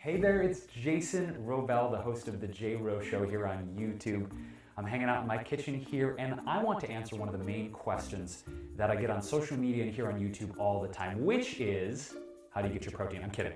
Hey there, it's Jason Robel, the host of the J Rowe Show here on YouTube. I'm hanging out in my kitchen here, and I want to answer one of the main questions that I get on social media and here on YouTube all the time, which is, how do you get your protein? I'm kidding.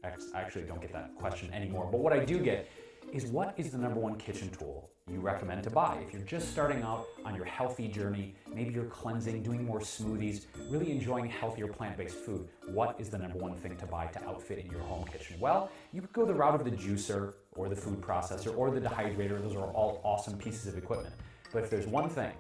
I actually don't get that question anymore, but what I do get is, what is the #1 kitchen tool you recommend to buy? If you're just starting out on your healthy journey, maybe you're cleansing, doing more smoothies, really enjoying healthier plant-based food, what is the #1 thing to buy to outfit in your home kitchen? Well, you could go the route of the juicer or the food processor or the dehydrator. Those are all awesome pieces of equipment. But if there's one thing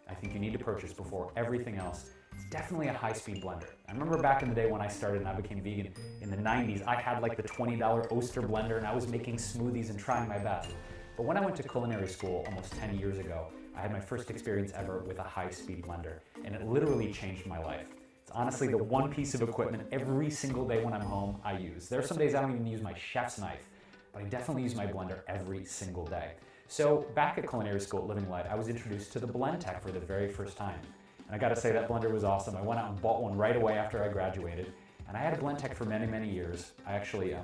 I think you need to purchase before everything else, it's definitely a high-speed blender. I remember back in the day when I started and I became vegan in the 90s, I had like the $20 Oster blender and I was making smoothies and trying my best. But when I went to culinary school almost 10 years ago, I had my first experience ever with a high-speed blender, and it literally changed my life. It's honestly the one piece of equipment every single day when I'm home I use. There are some days I don't even use my chef's knife, but I definitely use my blender every single day. So back at culinary school at Living Light, I was introduced to the Blendtec for the very first time. And I gotta say, that blender was awesome. I went out and bought one right away after I graduated. And I had a Blendtec for many, many years. I actually I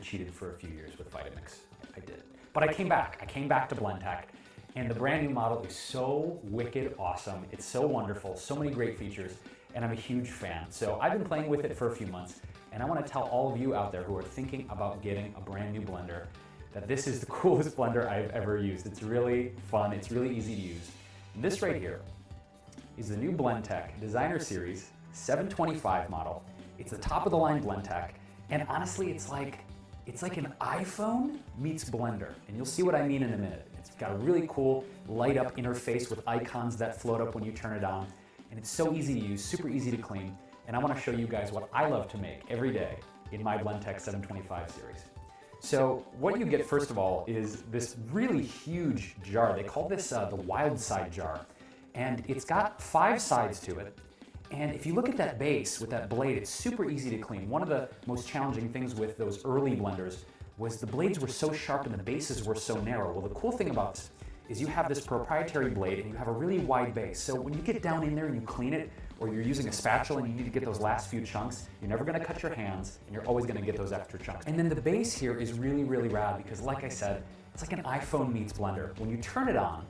cheated for a few years with Vitamix. I did. But I came back to Blendtec. And the brand new model is so wicked awesome. It's so wonderful, so many great features, and I'm a huge fan. So I've been playing with it for a few months, and I wanna tell all of you out there who are thinking about getting a brand new blender that this is the coolest blender I've ever used. It's really fun, it's really easy to use. And this right here is the new Blendtec Designer Series 725 model. It's the top of the line Blendtec, and honestly, it's like an iPhone meets blender, and you'll see what I mean in a minute. It's got a really cool light up interface with icons that float up when you turn it on, and it's so easy to use, super easy to clean, and I wanna show you guys what I love to make every day in my Blendtec 725 series. So what you get first of all is this really huge jar. They call this the wild side jar. And it's got 5 sides to it. And if you look at that base with that blade, it's super easy to clean. One of the most challenging things with those early blenders was the blades were so sharp and the bases were so narrow. Well, the cool thing about this is you have this proprietary blade and you have a really wide base. So when you get down in there and you clean it, or you're using a spatula and you need to get those last few chunks, you're never gonna cut your hands and you're always gonna get those extra chunks. And then the base here is really, really rad because, like I said, it's like an iPhone meets blender. When you turn it on,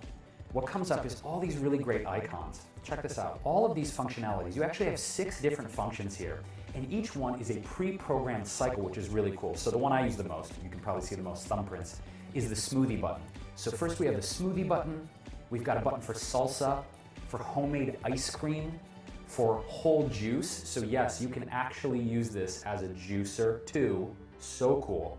what comes up is all these really great icons. Check this out. All of these functionalities, you actually have 6 different functions here, and each one is a pre-programmed cycle, which is really cool. So the one I use the most, you can probably see the most thumbprints, is the smoothie button. So first we have the smoothie button. We've got a button for salsa, for homemade ice cream, for whole juice. So yes, you can actually use this as a juicer too. So cool.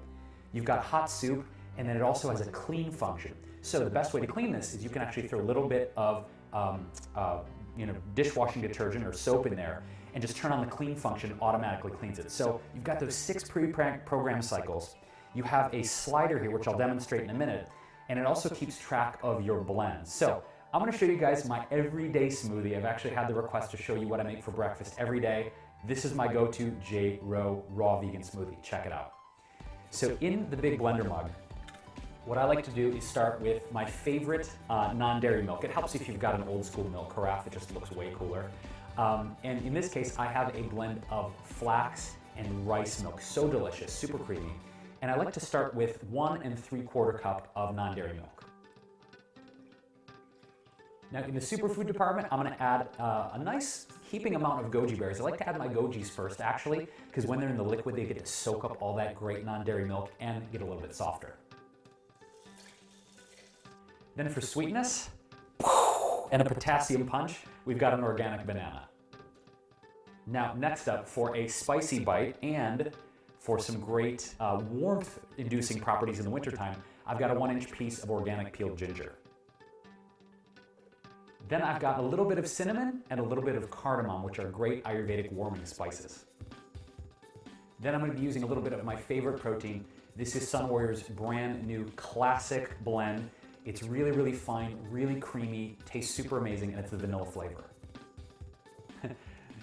You've got hot soup, and then it also has a clean function. So the best way to clean this is you can actually throw a little bit of dishwashing detergent or soap in there and just turn on the clean function, automatically cleans it. So you've got those 6 pre-programmed cycles. You have a slider here, which I'll demonstrate in a minute, and it also keeps track of your blends. So I'm gonna show you guys my everyday smoothie. I've actually had the request to show you what I make for breakfast every day. This is my go-to J Rowe raw vegan smoothie. Check it out. So in the big blender mug, what I like to do is start with my favorite non-dairy milk. It helps if you've got an old school milk carafe, it just looks way cooler. And in this case, I have a blend of flax and rice milk. So delicious, super creamy. And I like to start with 1 3/4 cup of non-dairy milk. Now in the superfood department, I'm gonna add a nice heaping amount of goji berries. I like to add my gojis first actually, because when they're in the liquid, they get to soak up all that great non-dairy milk and get a little bit softer. Then for sweetness and a potassium punch, we've got an organic banana. Now next up, for a spicy bite and for some great warmth-inducing properties in the wintertime, I've got a 1-inch piece of organic peeled ginger. Then I've got a little bit of cinnamon and a little bit of cardamom, which are great Ayurvedic warming spices. Then I'm going to be using a little bit of my favorite protein. This is Sun Warrior's brand new classic blend. It's really, really fine, really creamy, tastes super amazing, and it's the vanilla flavor.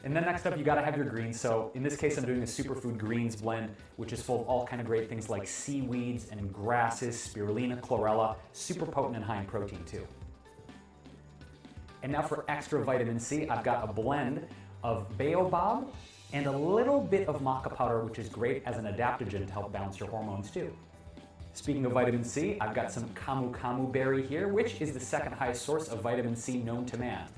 And then next up, you gotta have your greens. So in this case, I'm doing a superfood greens blend, which is full of all kind of great things like seaweeds and grasses, spirulina, chlorella, super potent and high in protein too. And now for extra vitamin C, I've got a blend of baobab and a little bit of maca powder, which is great as an adaptogen to help balance your hormones too. Speaking of vitamin C, I've got some camu camu berry here, which is the second highest source of vitamin C known to man.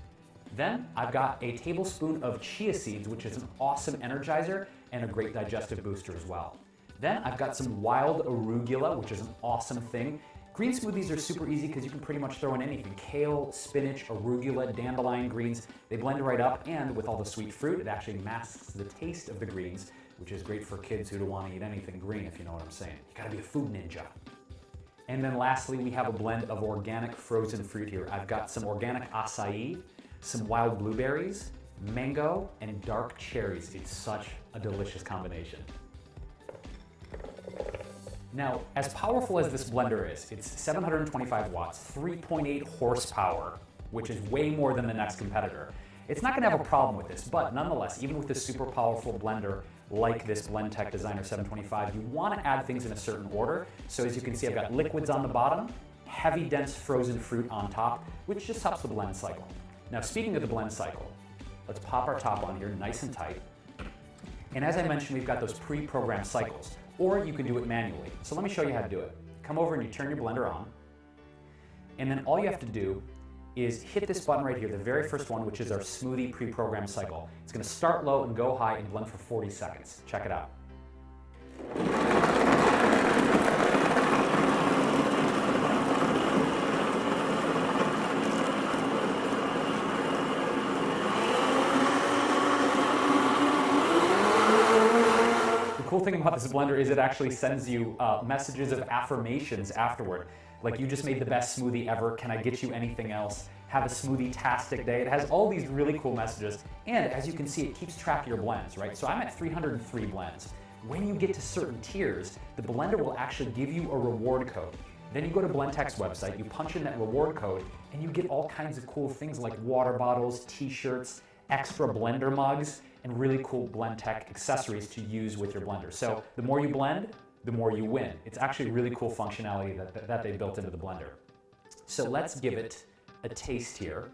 Then I've got a tablespoon of chia seeds, which is an awesome energizer and a great digestive booster as well. Then I've got some wild arugula, which is an awesome thing. Green smoothies are super easy because you can pretty much throw in anything. Kale, spinach, arugula, dandelion greens. They blend right up, and with all the sweet fruit, it actually masks the taste of the greens, which is great for kids who don't want to eat anything green, if you know what I'm saying. You gotta be a food ninja. And then lastly, we have a blend of organic frozen fruit here. I've got some organic acai, some wild blueberries, mango, and dark cherries. It's such a delicious combination. Now, as powerful as this blender is, it's 725 watts, 3.8 horsepower, which is way more than the next competitor. It's not gonna have a problem with this, but nonetheless, even with this super powerful blender like this Blendtec Designer 725, you wanna add things in a certain order. So as you can see, I've got liquids on the bottom, heavy, dense frozen fruit on top, which just helps the blend cycle. Now, speaking of the blend cycle, let's pop our top on here nice and tight. And as I mentioned, we've got those pre-programmed cycles, or you can do it manually. So let me show you how to do it. Come over and you turn your blender on, and then all you have to do is hit this button right here, the very first one, which is our smoothie pre-programmed cycle. It's gonna start low and go high and blend for 40 seconds. Check it out. The cool thing about this blender is it actually sends you messages of affirmations afterward. Like, you just made the best smoothie ever, can I get you anything else? Have a smoothie-tastic day. It has all these really cool messages, and as you can see, it keeps track of your blends, right? So I'm at 303 blends. When you get to certain tiers, the blender will actually give you a reward code. Then you go to Blendtec's website, you punch in that reward code, and you get all kinds of cool things like water bottles, t-shirts, extra blender mugs, and really cool Blendtec accessories to use with your blender. So the more you blend, the more you win. It's actually really cool functionality that they built into the blender. So let's give it a taste here.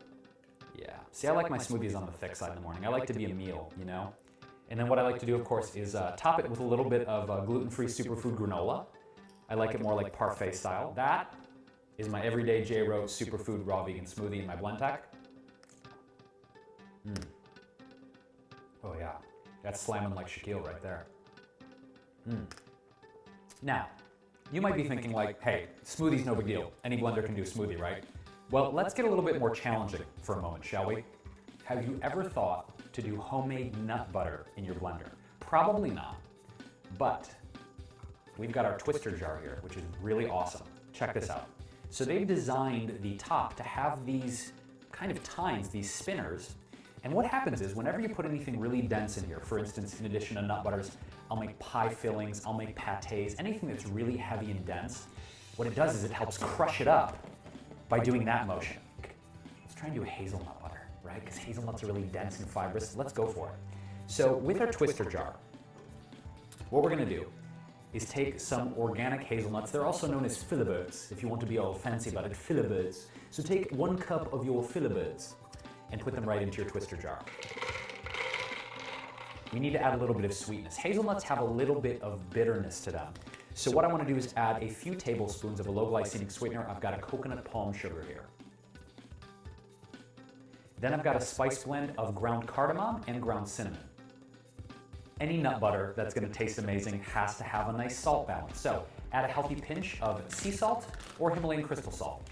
Yeah, see, I like my smoothies on the thick side in the morning. I like to be a meal, you know? And then what I like to do, of course, is top it with a little bit of gluten-free superfood granola. I like it more like parfait style. That is my everyday J-Ro superfood raw vegan smoothie in my Blendtec. Oh yeah, that's slamming like Shaquille right there. Now, you might be thinking like, hey, smoothie's no big deal. Any blender can do a smoothie, right? Well, let's get a little bit more challenging for a moment, shall we? Have you ever thought to do homemade nut butter in your blender? Probably not, but we've got our twister jar here, which is really awesome. Check this out. So they've designed the top to have these kind of tines, these spinners, and what happens is whenever you put anything really dense in here, for instance, in addition to nut butters, I'll make pie fillings, I'll make pâtés, anything that's really heavy and dense, what it does is it helps crush it up by doing that motion. Let's try and do a hazelnut butter, right? Because hazelnuts are really dense and fibrous. Let's go for it. So with our twister jar, what we're gonna do is take some organic hazelnuts. They're also known as filibers, if you want to be all fancy about it, filibers. So take 1 cup of your filibers and put them right into your twister jar. We need to add a little bit of sweetness. Hazelnuts have a little bit of bitterness to them. So what I want to do is add a few tablespoons of a low glycemic sweetener. I've got a coconut palm sugar here. Then I've got a spice blend of ground cardamom and ground cinnamon. Any nut butter that's going to taste amazing has to have a nice salt balance. So add a healthy pinch of sea salt or Himalayan crystal salt.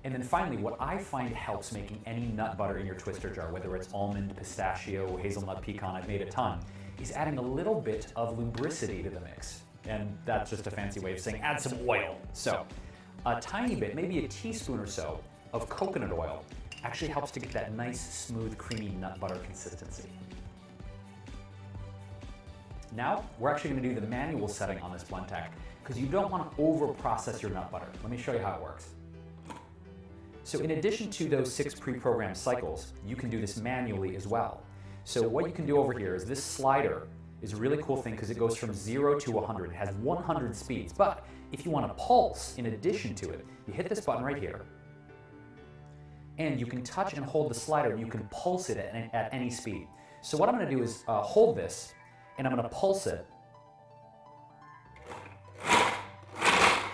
And then finally, what I find helps making any nut butter in your twister jar, whether it's almond, pistachio, hazelnut, pecan, I've made a ton, is adding a little bit of lubricity to the mix. And that's just a fancy way of saying add some oil. So a tiny bit, maybe a teaspoon or so of coconut oil actually helps to get that nice, smooth, creamy nut butter consistency. Now, we're actually gonna do the manual setting on this Blendtec because you don't wanna over-process your nut butter. Let me show you how it works. So in addition to those 6 pre-programmed cycles, you can do this manually as well. So what you can do over here is this slider is a really cool thing because it goes from 0 to 100. It has 100 speeds, but if you want to pulse in addition to it, you hit this button right here, and you can touch and hold the slider and you can pulse it at any speed. So what I'm going to do is hold this and I'm going to pulse it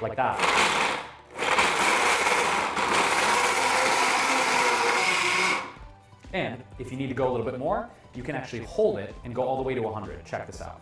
like that. And if you need to go a little bit more, you can actually hold it and go all the way to 100. Check this out.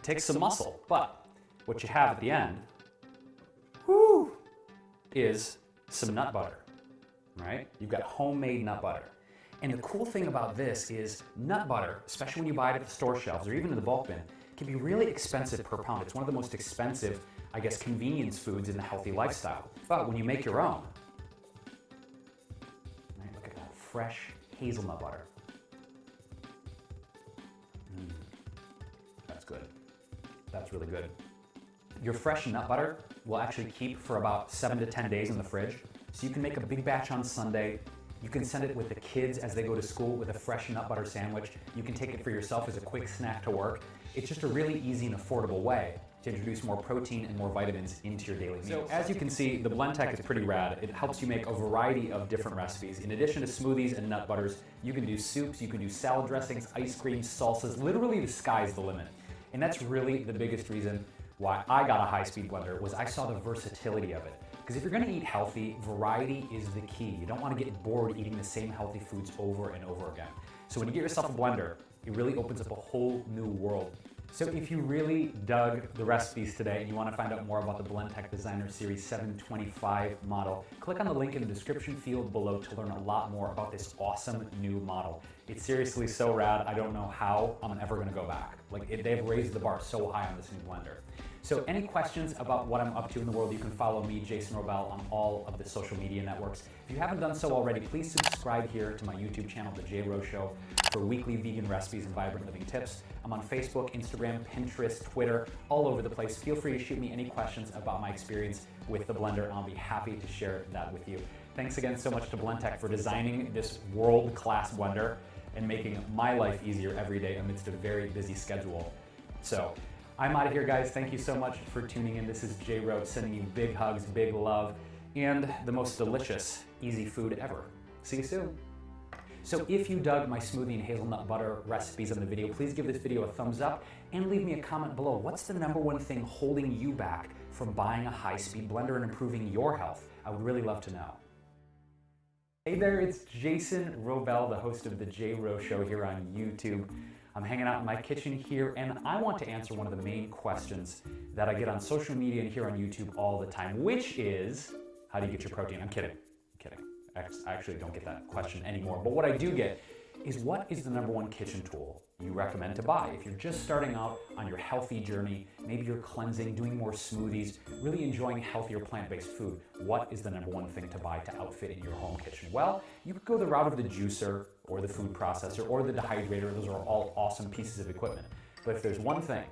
Takes some muscle, but what you have at the end is some nut butter, right? You've got homemade nut butter. And the cool thing about this is nut butter, especially when you buy it at the store shelves or even in the bulk bin, can be really expensive per pound. It's one of the most expensive, I guess, convenience foods in the healthy lifestyle. But when you make your own, right, look at that fresh hazelnut butter. That's good. That's really good. Your fresh nut butter will actually keep for about 7 to 10 days in the fridge. So you can make a big batch on Sunday. You can send it with the kids as they go to school with a fresh nut butter sandwich. You can take it for yourself as a quick snack to work. It's just a really easy and affordable way to introduce more protein and more vitamins into your daily meals. So as you can see, the Blendtec is pretty rad. It helps you make a variety of different recipes. In addition to smoothies and nut butters, you can do soups, you can do salad dressings, ice cream, salsas. Literally the sky's the limit. And that's really the biggest reason why I got a high-speed blender, was I saw the versatility of it. Because if you're gonna eat healthy, variety is the key. You don't wanna get bored eating the same healthy foods over and over again. So when you get yourself a blender, it really opens up a whole new world. So if you really dug the recipes today and you want to find out more about the Blendtec Designer Series 725 model, click on the link in the description field below to learn a lot more about this awesome new model. It's seriously so rad, I don't know how I'm ever going to go back. They've raised the bar so high on this new blender. So any questions about what I'm up to in the world, you can follow me, Jason Robel, on all of the social media networks. If you haven't done so already, please subscribe here to my YouTube channel, The J Rowe Show, for weekly vegan recipes and vibrant living tips. I'm on Facebook, Instagram, Pinterest, Twitter, all over the place. Feel free to shoot me any questions about my experience with the blender. I'll be happy to share that with you. Thanks again so much to Blendtec for designing this world-class blender and making my life easier every day amidst a very busy schedule. So, I'm out of here, guys. Thank you so much for tuning in. This is J Rowe sending you big hugs, big love, and the most delicious, easy food ever. See you soon. So if you dug my smoothie and hazelnut butter recipes in the video, please give this video a thumbs up and leave me a comment below. What's the #1 thing holding you back from buying a high-speed blender and improving your health? I would really love to know. Hey there, it's Jason Robel, the host of The J Rowe Show here on YouTube. I'm hanging out in my kitchen here, and I want to answer one of the main questions that I get on social media and here on YouTube all the time, which is, how do you get your protein? I'm kidding. I actually don't get that question anymore. But what I do get is, what is the #1 kitchen tool you recommend to buy? If you're just starting out on your healthy journey, maybe you're cleansing, doing more smoothies, really enjoying healthier plant-based food, what is the #1 thing to buy to outfit in your home kitchen? Well, you could go the route of the juicer or the food processor or the dehydrator. Those are all awesome pieces of equipment. But if there's one thing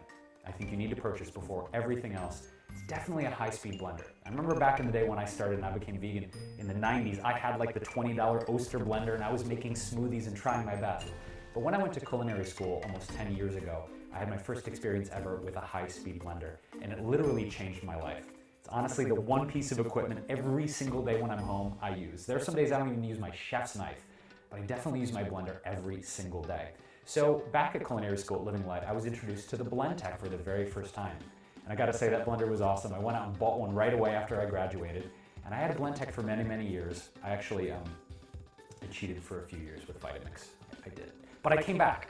I think you need to purchase before everything else, it's definitely a high-speed blender. I remember back in the day when I started and I became vegan in the 90s, I had like the $20 Oster blender and I was making smoothies and trying my best. But when I went to culinary school almost 10 years ago, I had my first experience ever with a high-speed blender, and it literally changed my life. It's honestly the one piece of equipment every single day when I'm home I use. There are some days I don't even use my chef's knife, but I definitely use my blender every single day. So back at culinary school at Living Light, I was introduced to the Blendtec for the very first time. And I gotta say, that blender was awesome. I went out and bought one right away after I graduated, and I had a Blendtec for many, many years. I actually I cheated for a few years with Vitamix. I did. But I came back.